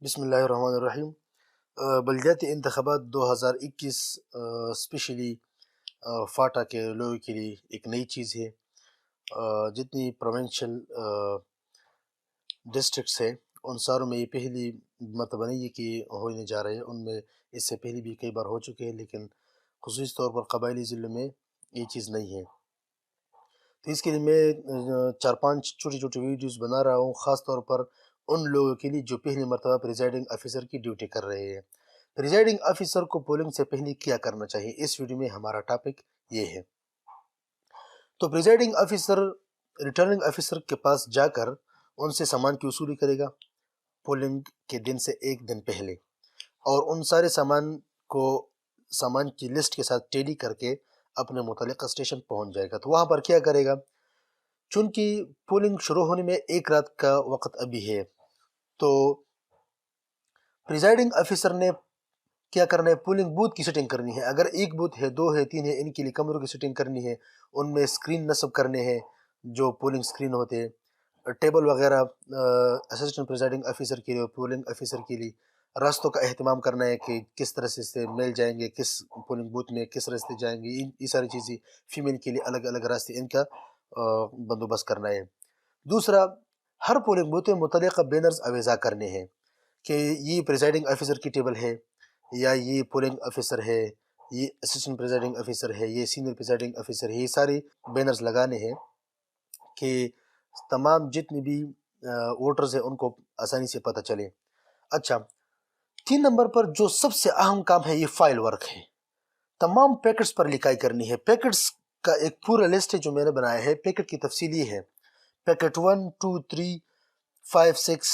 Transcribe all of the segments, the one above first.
بسم اللہ الرحمن الرحیم۔ بلدیاتی انتخابات 2021 اسپیشلی فاٹا کے لوگوں کے لیے ایک نئی چیز ہے۔ جتنی پروونشل ڈسٹرکٹس ہے ان ساروں میں یہ پہلی مرتبہ نہیں ہے کہ ہونے جا رہے ہیں، ان میں اس سے پہلے بھی کئی بار ہو چکے ہیں، لیکن خصوصی طور پر قبائلی ضلعوں میں یہ چیز نہیں ہے۔ تو اس کے لیے میں 4-5 چھوٹی چھوٹی ویڈیوز بنا رہا ہوں، خاص طور پر ان لوگوں کے لیے جو پہلی مرتبہ پریزائڈنگ آفیسر کی ڈیوٹی کر رہے ہیں۔ پریزائڈنگ آفیسر کو پولنگ سے پہلے کیا کرنا چاہیے، اس ویڈیو میں ہمارا ٹاپک یہ ہے۔ تو پریزائڈنگ آفیسر ریٹرننگ آفیسر کے پاس جا کر ان سے سامان کی وصولی کرے گا پولنگ کے دن سے ایک دن پہلے، اور ان سارے سامان کی لسٹ کے ساتھ ٹیلی کر کے اپنے متعلقہ اسٹیشن پہنچ جائے گا۔ تو وہاں پر کیا کرے گا، چونکہ پولنگ شروع ہونے میں ایک رات کا وقت ابھی ہے، تو پریزائڈنگ آفیسر نے کیا کرنا ہے، پولنگ بوتھ کی سیٹنگ کرنی ہے۔ اگر ایک بوتھ ہے، 2 ہے، 3 ہے، ان کے لیے کمروں کی سیٹنگ کرنی ہے، ان میں اسکرین نصب کرنے ہیں جو پولنگ اسکرین ہوتے ہیں، ٹیبل وغیرہ اسسٹنٹ پریزائڈنگ آفیسر کے لیے، پولنگ آفیسر کے لیے راستوں کا اہتمام کرنا ہے کہ کس طرح سے میل جائیں گے، کس پولنگ بوتھ میں کس راستے جائیں گے، یہ ساری چیزیں فیمیل کے لیے الگ الگ راستے، ان کا بندوبست کرنا ہے۔ دوسرا، ہر پولنگ بوتھ میں متعلقہ بینرز اویزا کرنے ہیں کہ یہ پریزائڈنگ آفیسر کی ٹیبل ہے، یا یہ پولنگ آفیسر ہے، یہ اسسٹنٹ پریزائڈنگ آفیسر ہے، یہ سینئر پریزائڈنگ آفیسر ہے۔ یہ سارے بینرز لگانے ہیں کہ تمام جتنے بھی ووٹرز ہیں ان کو آسانی سے پتہ چلے۔ اچھا، 3 نمبر پر جو سب سے اہم کام ہے یہ فائل ورک ہے۔ تمام پیکٹس پر لکھائی کرنی ہے۔ پیکٹس کا ایک پورا لسٹ ہے جو میں نے بنایا ہے۔ پیکٹ کی تفصیل یہ ہے، پیکٹ 1 2 3 5 6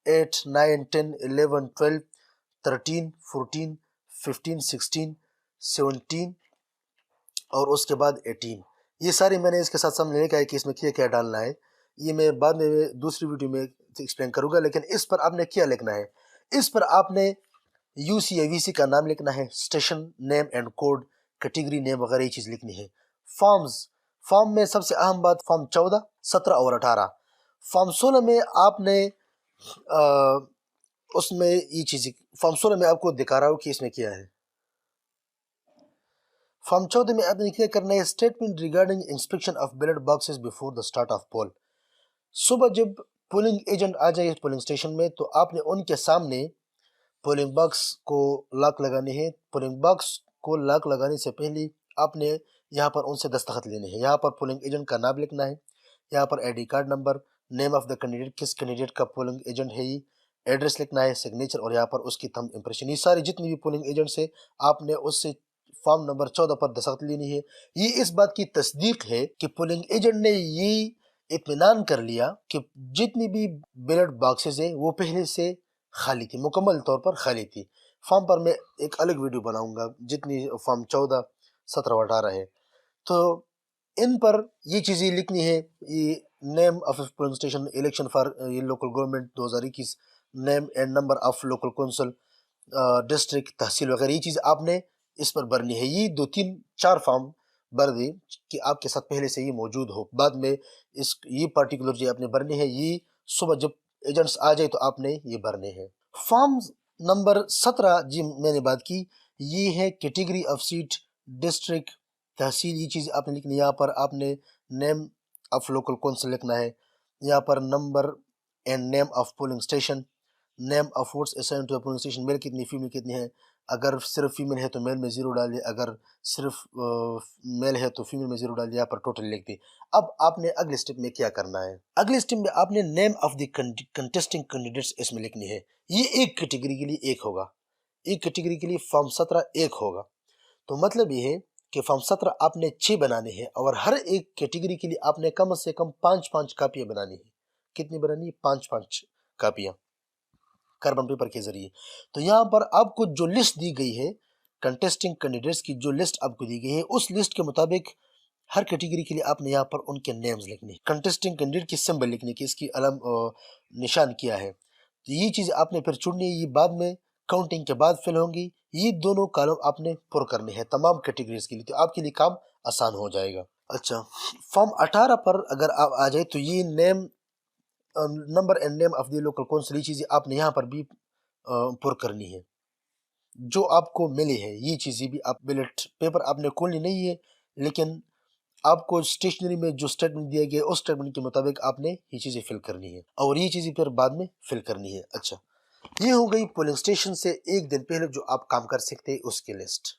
8 9 10 11 12 13 14 15 16 17 اور اس کے بعد 18۔ یہ سارے میں نے اس کے ساتھ سامنے لکھا ہے کہ اس میں کیا کیا ڈالنا ہے۔ یہ میں بعد میں دوسری ویڈیو میں ایکسپلین کروں گا، لیکن اس پر آپ نے کیا لکھنا ہے، اس پر آپ نے یو سی یا وی سی کا نام لکھنا ہے، station name and code, category name وغیرہ یہ چیز لکھنی ہے۔ فارم میں سب سے اہم بات فارم 14 17 اور 18۔ فارم 16 میں آپ نے اس میں یہ چیز، فارم 16 میں آپ کو دکھا رہا ہوں کہ اس میں کیا ہے۔ فارم 14 میں آپ نے کیا کرنا ہے، statement regarding inspection of ballot boxes before the start of poll. صبح جب پولنگ ایجنٹ آ جائے پولنگ اسٹیشن میں تو آپ نے ان کے سامنے پولنگ باکس کو لاک لگانے ہیں۔ پولنگ باکس کو لاک لگانے سے پہلے آپ نے یہاں پر ان سے دستخط لینے ہیں۔ یہاں پر پولنگ ایجنٹ کا نام لکھنا ہے، یہاں پر I D card number, name of the candidate, کس کینڈیڈیٹ کا پولنگ ایجنٹ ہے، یہ ایڈریس لکھنا ہے، سگنیچر، اور یہاں پر اس کی تھمب امپریشن۔ یہ سارے جتنے بھی پولنگ ایجنٹس ہیں آپ نے اس سے فارم نمبر 14 پر دستخط لینی ہے۔ یہ اس بات کی تصدیق ہے کہ پولنگ ایجنٹ نے یہ اطمینان کر لیا کہ جتنی بھی بیلٹ باکسز ہیں وہ پہلے سے خالی تھی، مکمل طور پر خالی تھی۔ فارم پر میں ایک الگ ویڈیو بناؤں گا جتنی فارم 14 17 اور 18 ہے، تو ان پر یہ چیزیں لکھنی ہے۔ یہ name of polling station, election for یہ local government 2021، name and number of local council, district, tehsil وغیرہ یہ چیز آپ نے اس پر بھرنی ہے۔ یہ 2 3 4 فارم بھر دیں کہ آپ کے ساتھ پہلے سے یہ موجود ہو، بعد میں یہ پارٹیکولر جو آپ نے بھرنے ہیں یہ صبح جب ایجنٹس آ جائے تو آپ نے یہ بھرنے ہیں۔ فارم نمبر 17 جی میں نے بات کی، یہ ہے کیٹیگری آف سیٹ، ڈسٹرکٹ، تحصیل، یہ چیز آپ نے لکھنی ہے۔ یہاں پر آپ نے نیم آف لوکل کونسل لکھنا ہے، یہاں پر number and name of polling station, name of votes assigned to polling station, male کتنی، فیمیل کتنی ہے۔ اگر صرف فیمیل ہے تو میل میں 0 ڈال دیں، اگر صرف میل ہے تو فیمیل میں 0 ڈال دیں، یہاں پر ٹوٹل لکھ دیں۔ اب آپ نے اگلے اسٹیپ میں کیا کرنا ہے، اگلے اسٹیپ میں آپ نے نیم آف دی کنٹیسٹنگ کینڈیڈیٹس اس میں لکھنی ہے۔ یہ ایک کیٹیگری کے لیے ایک ہوگا، ایک کیٹیگری کے لیے فارم 17 ایک ہوگا۔ تو مطلب یہ ہے کہ فارم 17 آپ نے 6 بنانے ہیں، اور ہر ایک کیٹیگری کے لیے آپ نے کم سے کم 5 کاپیاں بنانی ہیں۔ کتنی بنانی ہے؟ 5 کاپیاں کاربن پیپر کے ذریعے۔ تو یہاں پر آپ کو جو لسٹ دی گئی ہے کنٹیسٹنگ کینڈیڈیٹس کی، جو لسٹ آپ کو دی گئی ہے اس لسٹ کے مطابق ہر کیٹیگری کے لیے آپ نے یہاں پر ان کے نیمز لکھنے، کنٹیسٹنگ کینڈیڈیٹ کی سمبل لکھنے کی، اس کی علم نشان کیا ہے۔ تو یہ چیز آپ نے پھر چننی ہے، یہ بعد میں کاؤنٹنگ کے بعد فل ہوں گی۔ یہ دونوں کالم آپ نے پر کرنے ہیں تمام کیٹیگریز کے لیے، تو آپ کے لیے کام آسان ہو جائے گا۔ اچھا، فارم 18 پر اگر آپ آ جائے تو یہ name number and name of the local council, یہ چیزیں آپ نے یہاں پر بھی پر کرنی ہے جو آپ کو ملی ہے. یہ چیزیں بھی آپ بیلٹ پیپر آپ نے کھولنی نہیں ہے، لیکن آپ کو اسٹیشنری میں جو اسٹیٹمنٹ دیا گیا ہے اس اسٹیٹمنٹ کے مطابق آپ نے یہ چیزیں فل کرنی ہے، اور یہ چیزیں پھر بعد میں فل کرنی ہے. اچھا، یہ ہو گئی پولنگ اسٹیشن سے ایک دن پہلے جو آپ کام کر سکتے ہیں اس کی لسٹ.